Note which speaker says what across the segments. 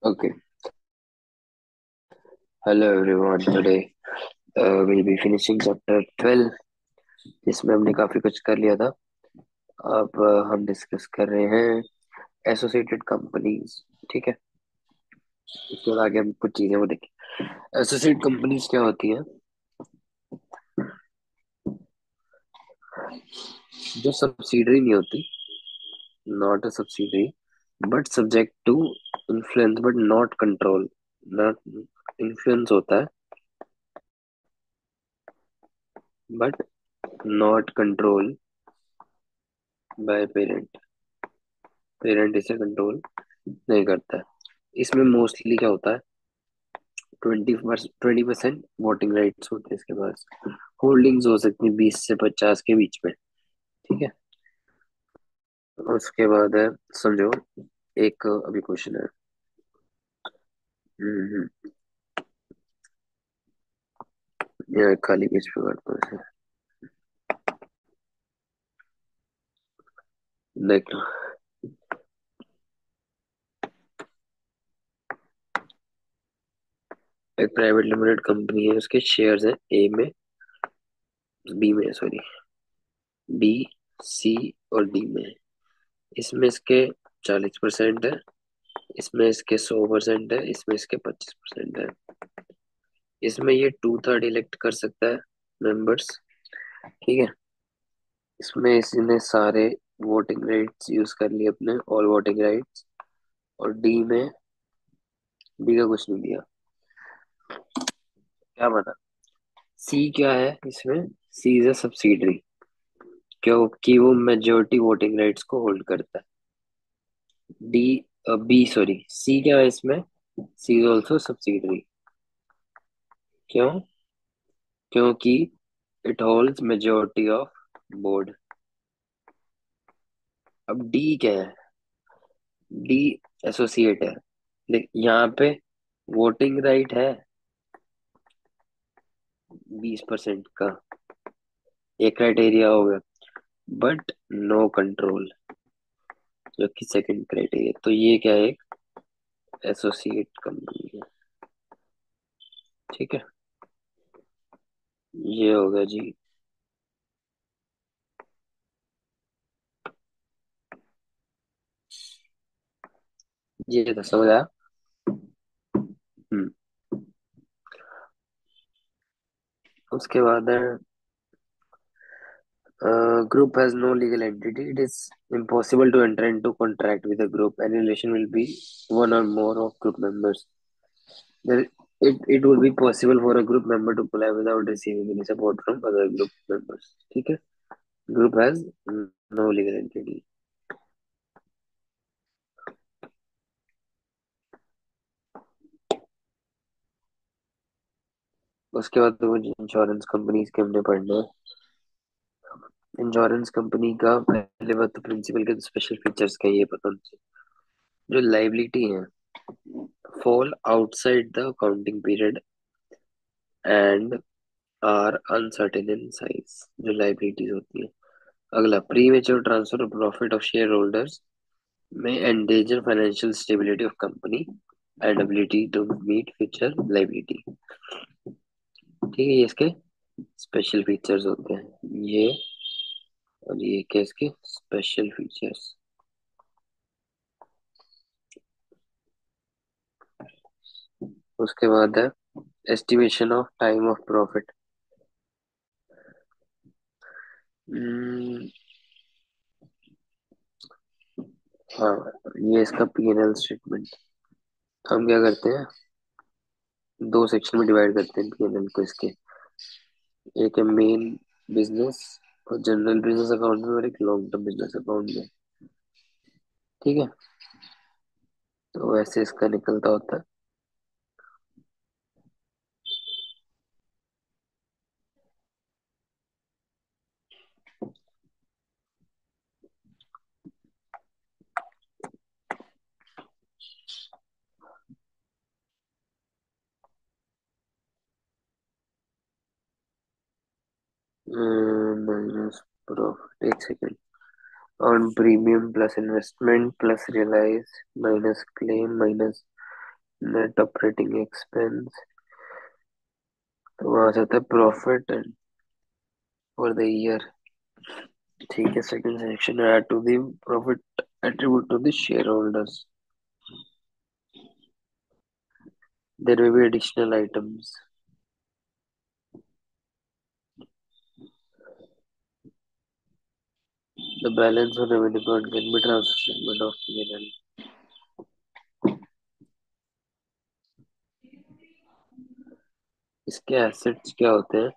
Speaker 1: Okay. Hello everyone. Today we'll be finishing chapter 12 जिसमें हमने काफी कुछ कर लिया था। अब हम डिस्कस कर रहे हैं एसोसिएटेड कंपनीज। ठीक है। इसके बाद आगे हम कुछ चीजें वो देखें। एसोसिएट कंपनीज क्या होती है? जो सब्सिडरी नहीं होती, not a subsidiary, but subject to influence but not control. Not influence होता है but not control by parent. Parent इसे कंट्रोल नहीं करता है। इसमें मोस्टली क्या होता है, 20% वोटिंग राइट्स होते हैं इसके पास। होल्डिंग्स हो सकती है 20 से 50 के बीच में। ठीक है। उसके बाद है, समझो, एक अभी क्वेश्चन है। हम्म, यहाँ एक खाली पेज पे करता हूँ इसे। देख लो। एक प्राइवेट लिमिटेड कंपनी है, उसके शेयर्स हैं ए में, बी में, सॉरी, बी, सी और डी में। इसमें इसके 40% है, इसमें इसके 100% है, इसमें इसके 25% है। इसमें ये 2/3 इलेक्ट कर सकता है मेंबर्स। ठीक है। इसमें इसने सारे वोटिंग राइट्स यूज कर लिए अपने, ऑल वोटिंग राइट्स। और डी का कुछ नहीं दिया। क्या बना? सी क्या है इसमें? सी इज अ सब्सिडरी, क्योंकि वो मेजोरिटी वोटिंग राइट्स को होल्ड करता है। डी, बी सॉरी, सी क्या है इसमें? सी इज ऑल्सो सब्सिडरी। क्यों? क्योंकि it holds majority of board. अब डी क्या है? डी एसोसिएट है। देख यहाँ पे वोटिंग राइट है 20% का, एक क्राइटेरिया हो गया, बट नो कंट्रोल, जो कि सेकंड क्राइटेरिया। तो ये क्या है? एक एसोसिएट कंपनी है। ठीक है। ये हो गया जी। ये तो समझ आया। हम्म। उसके बाद है, group has no legal entity. It is impossible to enter into contract with a group. Any relation will be one or more of group members. There, it would be possible for a group member to apply without receiving any support from other group members. ठीक है। Group has no legal entity. उसके बाद तो मुझे insurance companies के हमने पढ़ना है। इंश्योरेंस कंपनी का पहले बात तो प्रिंसिपल के स्पेशल फीचर्स का ये पता नहीं। जो लाइबिलिटी है, fall outside the accounting period and are uncertain in size, जो लाइबिलिटीज होती है। अगला, premature transfer of profit of shareholders में endanger financial stability of company and ability to meet future liability. ठीक है, ये इसके स्पेशल फीचर्स होते हैं ये। और ये क्या इसके स्पेशल फीचर्स। उसके बाद है estimation of time of profit. हाँ, ये इसका पी&एल स्टेटमेंट। हम क्या करते हैं, दो सेक्शन में डिवाइड करते हैं पी&एल को इसके। एक है मेन बिजनेस और जनरल बिजनेस अकाउंट में, और एक लॉन्ग टर्म बिजनेस अकाउंट में। ठीक है। तो ऐसे इसका निकलता होता है। माइनस प्रॉफिट, एक second. Earn premium plus investment plus realise minus claim minus net operating expense, तो वहां से आता है profit and for the year. ठीक है, second section, add to the profit attribute to the shareholders. There may be additional items. The balance on revenue account can be transferred of P&L. इसके assets क्या होते हैं,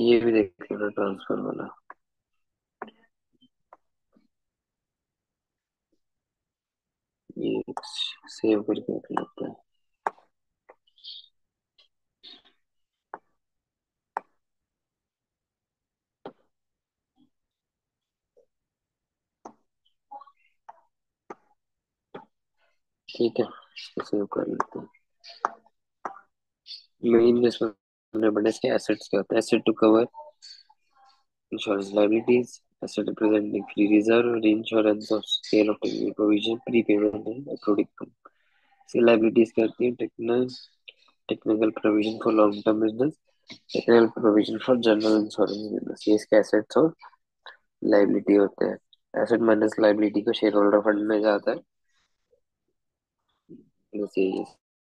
Speaker 1: ये भी देख लेना ट्रांसफर वाला। ये सेव करके रख लेते हैं। ठीक है, इसको सेव कर लेते हैं। मेन इसमें बड़े इसके एसेट्स क्या होते हैं, asset to cover insurance liabilities, asset representing free reserve, reinsurance of sale of technical provision, prepayment and accrued income. इसकी liabilities क्या होती है, technical provision for long term business, technical provision for general insurance business, ये इसके assets और liability होते हैं। Asset minus liability को शेयर होल्डर फंड में जाता है। जैसे ये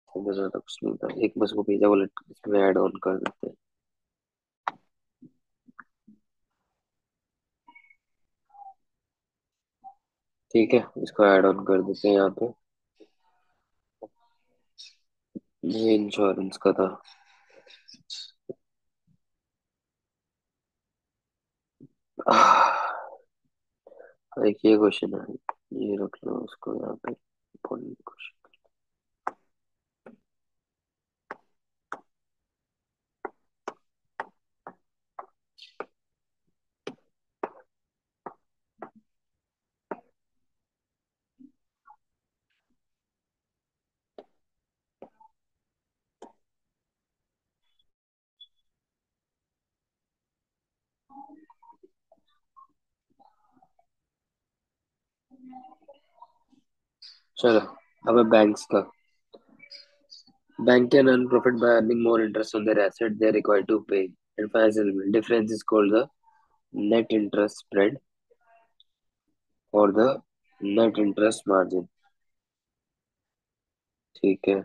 Speaker 1: समझ ज्यादा कुछ नहीं था, एक बस वो भेजा वो इसमें ऐड ऑन कर देते हैं। ठीक है, इसको ऐड ऑन कर देते हैं यहाँ पे। ये इंश्योरेंस का था। एक ये क्वेश्चन है, ये रख लो उसको यहाँ पे, important क्वेश्चन। चलो, अब बैंक्स का। Bank can earn profit by earning more interest on their asset they are required to pay. And financial difference is called the net interest spread or the net interest margin। ठीक है,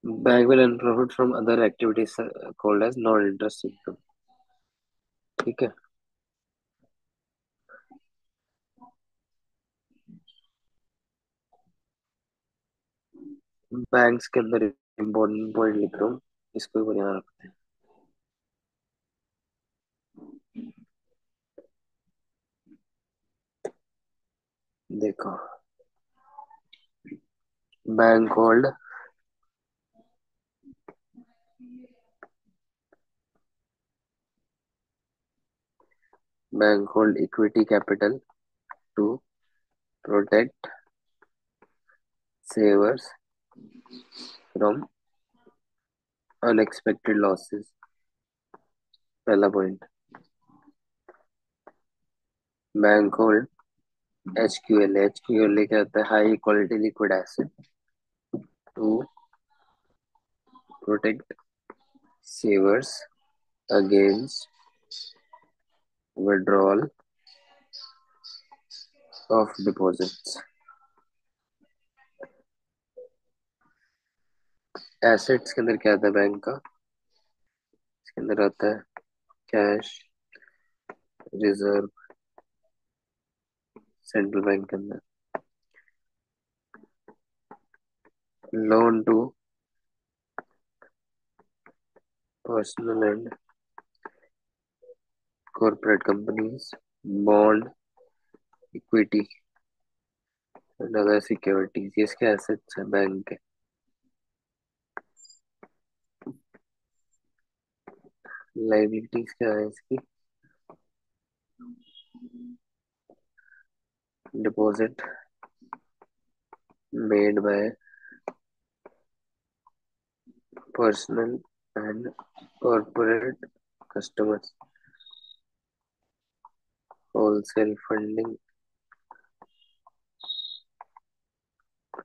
Speaker 1: bank will earn profit from other activities called as non-interest income। ठीक है, banks के अंदर important point लिख रहा हूँ, इसको भी बढ़िया रखते हैं। देखो, bank hold equity capital to protect savers from unexpected losses. पहला point, bank hold H Q L क्या होता है, high quality liquid asset to protect savers against withdrawal of deposits. Assets के अंदर क्या आता है बैंक का, इसके अंदर आता है कैश रिजर्व सेंट्रल बैंक के अंदर, loan to personal and corporate companies, bond equity and other securities, ये इसके एसेट्स है बैंक के। लाइबिलिटीज क्या है इसकी, deposit made by personal and corporate customers, wholesale funding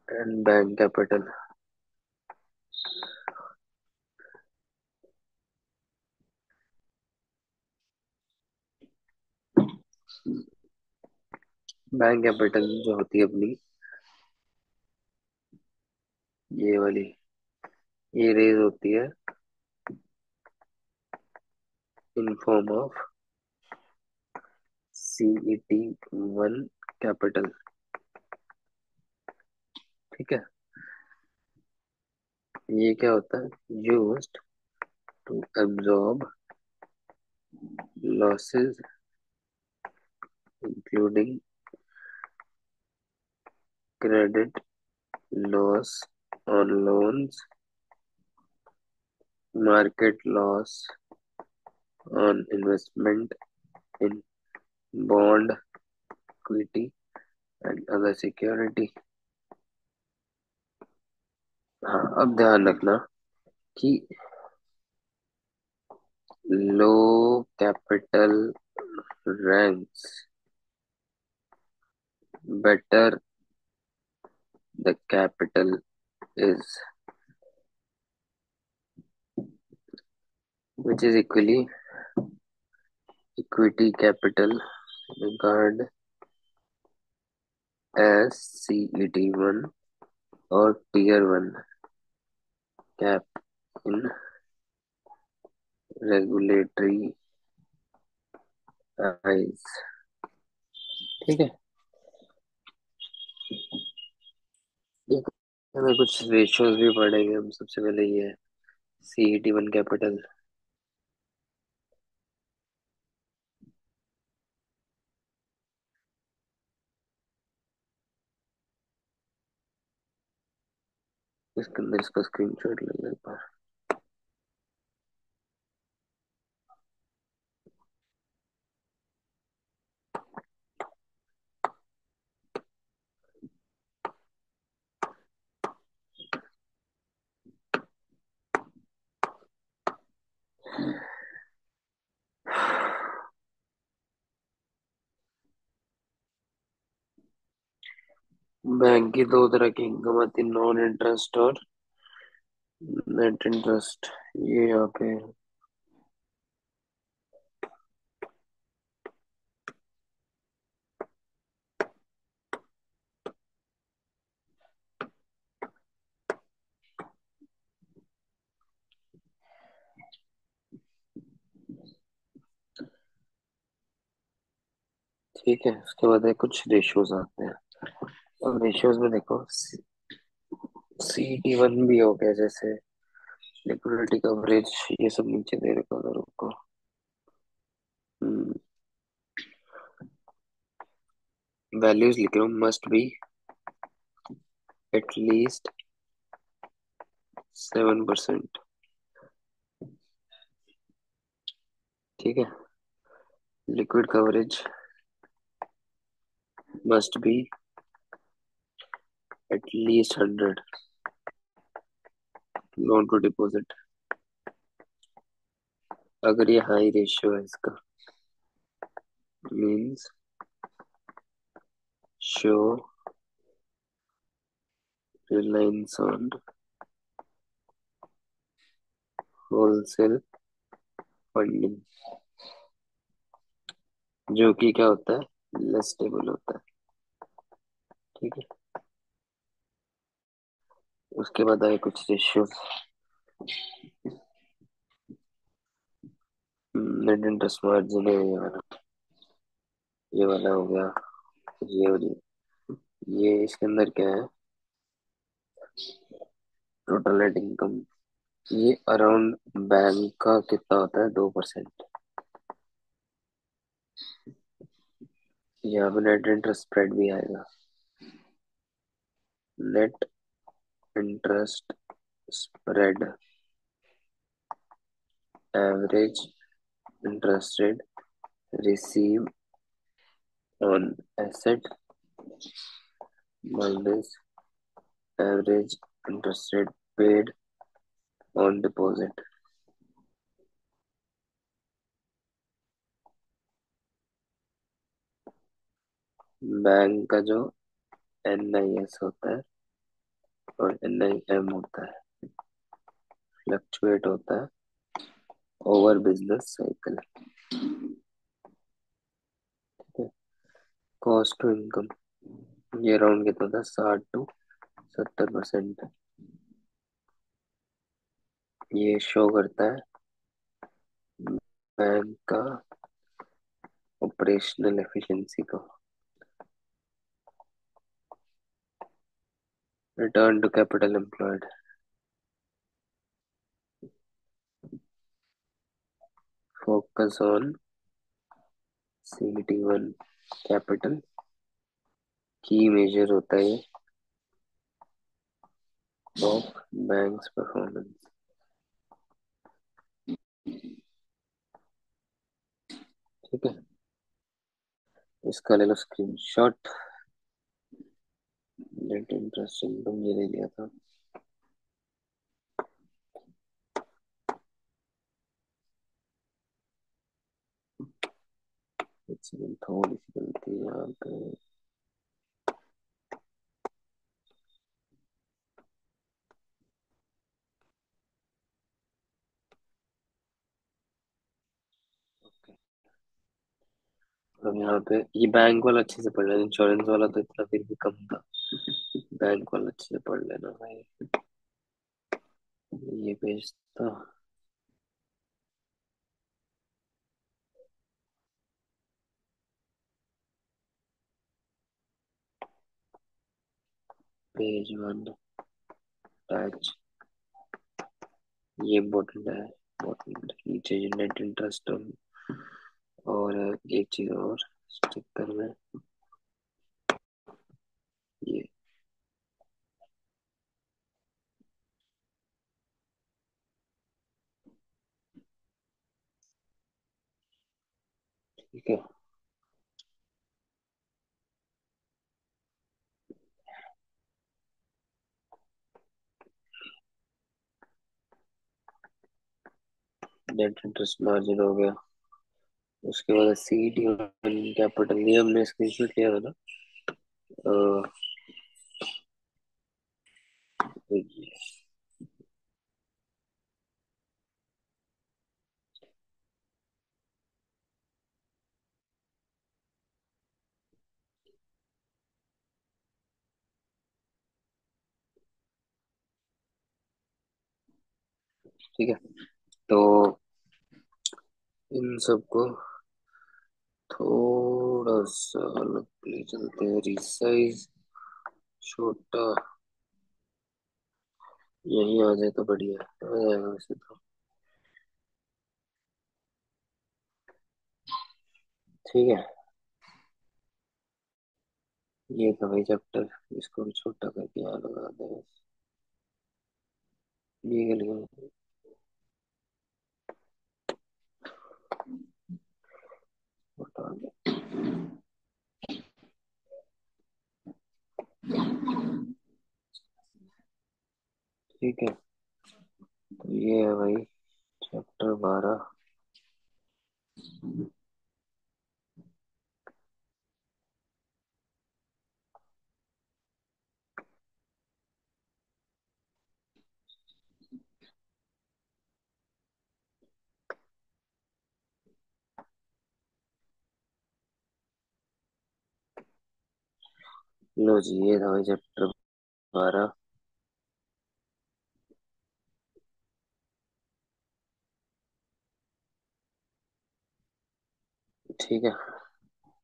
Speaker 1: and bank capital। Bank capital जो होती है अपनी, ये वाली, ये रेज होती है in form of CET1 capital. ठीक है। ये क्या होता है? Used to absorb losses including credit loss on loans, market loss on investment in bond, equity and other security. हाँ, अब ध्यान रखना कि low capital ranks better the capital is, which is equally equity capital regard as CET1 or Tier 1 cap in regulatory eyes। ठीक है। एक हमें कुछ रेशियोज भी पढ़ेंगे हम। सबसे पहले ये है CET1 कैपिटल। इसके अंदर इसका स्क्रीनशॉट ले लो एक बार। बैंक की दो तरह की इनकम आती है, नॉन इंटरेस्ट और नेट इंटरेस्ट। ये यहाँ पे है। ठीक है, उसके बाद है कुछ रेशियोज आते हैं। अब रेशियोज में देखो, CET1 भी हो गया जैसे, लिक्विडिटी कवरेज, ये सब नीचे दे रखा था, रुको। वैल्यूज लिख रहा हूँ, मस्ट बी एटलीस्ट 7%। ठीक है। Liquid coverage must be at least 100। Loan to deposit, अगर ये हाई रेशियो है इसका, means show reliance on wholesale funding, जो कि क्या होता है, लेस स्टेबल होता है। ठीक है। उसके बाद आए कुछ रेशियो। नेट इंटरेस्ट मार्जिन है ये वाला हो गया। ये इसके अंदर क्या है, टोटल नेट इनकम। ये अराउंड बैंक का कितना होता है, 2%। यहाँ पे नेट इंटरेस्ट स्प्रेड भी आएगा। Net interest spread, average interest rate receive on asset minus average interest rate paid on deposit. Bank का जो NIS होता है और NIM होता है, फ्लक्चुएट होता है over business cycle. Cost to income ये अराउंड कितना था, 60 to 70%। ये शो करता है बैंक का ऑपरेशनल एफिशिएंसी को। Return to capital employed, focus on CET1 capital, की मेजर होता है ये ऑफ बैंक्स परफॉर्मेंस। ठीक है, इसका ले लो स्क्रीनशॉट। नेट इंटरेस्ट इनकम ये ले लिया था। एक सेकंड, थोड़ी सी गलती है यहाँ पे। अब यहाँ पे ये बैंक वाला अच्छे से पढ़ लेना, इंश्योरेंस वाला तो इतना फिर भी कम था। बैंक वाला अच्छे से पढ़ लेना भाई। ये पेज था, पेज 1 टैच, ये इम्पोर्टेंट है। इम्पोर्टेंट नीचे नेट इंटरेस्ट और एक चीज और स्टिकर में ये। ठीक है, नेट इंटरेस्ट मार्जिन हो गया। उसके बाद CET1 कैपिटल, ये हमने स्क्रीनशॉट लिया था ना। अ, ये, ठीक है। तो इन सबको थोड़ा सा अलग ले चलते हैं, रिसाइज छोटा यहीं आ जाए तो बढ़िया है। आ जाएगा वैसे तो। ठीक है, ये था भाई चैप्टर। इसको भी छोटा करके यहाँ लगा दें। ये के लिए हटा दें। ठीक है, तो ये है भाई चैप्टर 12। लो जी, ये था भाई चैप्टर 12। ठीक है,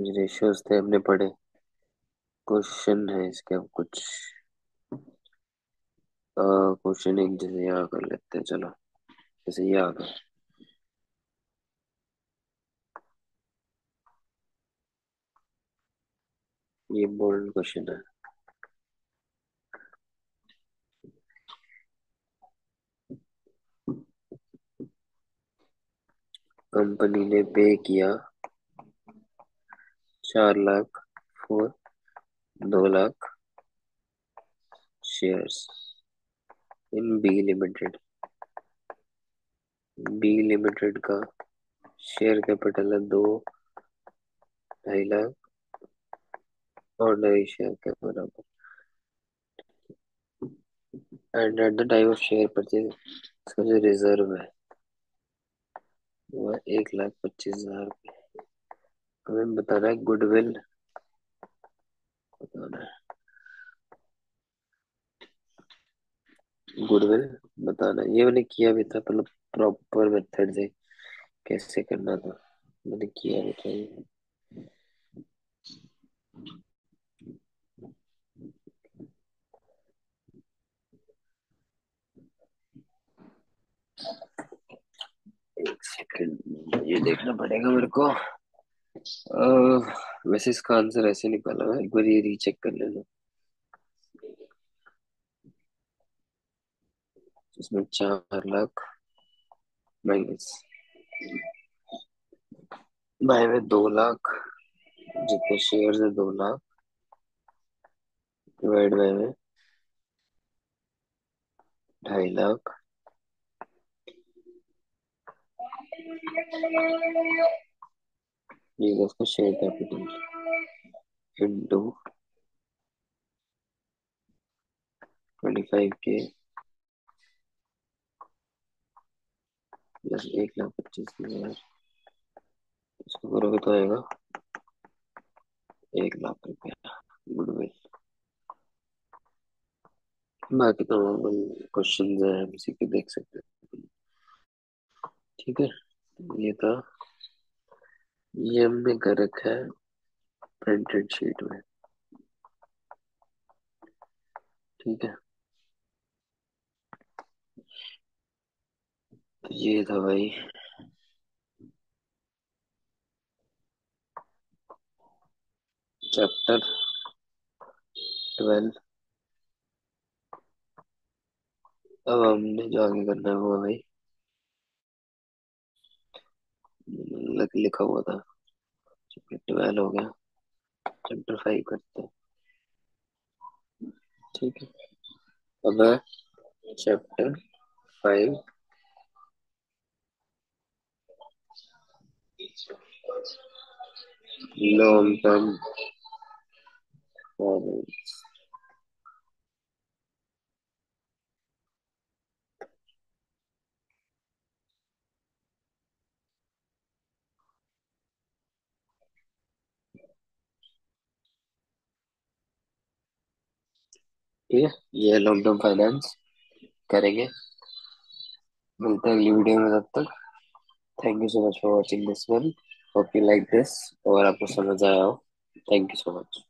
Speaker 1: रेशियोज थे हमने पढ़े। क्वेश्चन है इसके, अब कुछ क्वेश्चन एक जैसे यहाँ कर लेते हैं, चलो। जैसे ये आ गया, ये बोल्ड क्वेश्चन है। कंपनी ने पे किया 4 lakh for 2 lakh shares in B limited. B limited का शेयर कैपिटल है 2-2.5 लाख ऑर्डिनरी शेयर के बराबर। And at the time of share purchase, इसका जो रिजर्व है वो है 1,25,000। हमें बताना है गुडविल बताना है। गुडविल बताना है। ये मैंने किया भी था, मतलब प्रॉपर मेथड से कैसे करना था, मैंने किया भी था ये। एक सेकंड, ये देखना पड़ेगा मेरे को। वैसे इसका आंसर ऐसे निकाला है, एक बार ये रीचेक कर लेना। इसमें 4 लाख माइनस बाय में 2 लाख, जितने शेयर है 2 लाख, डिवाइड बाय में 2.5 लाख, ये है उसका share capital, into 25K plus 1,25,000। इसको करोगे तो आएगा 1 लाख रुपया गुडविल। बाकी तो नॉर्मल क्वेश्चन है, इसी के देख सकते हैं। ठीक है, ये था, ये हमने कर रखा है प्रिंटेड शीट में। ठीक है, तो ये था भाई चैप्टर 12। अब हमने जो आगे करना है वो भाई लिखा हुआ था, चैप्टर 12 हो गया, चैप्टर 5 करते हैं। ठीक है, अब है चैप्टर 5, लॉन्ग टर्म फाइनेंस। ठीक है, ये लॉन्ग टर्म फाइनेंस करेंगे। मिलते हैं अगली वीडियो में, तब तक thank you so much for watching this one. Hope you like this, और आपको समझ आया हो। Thank you so much.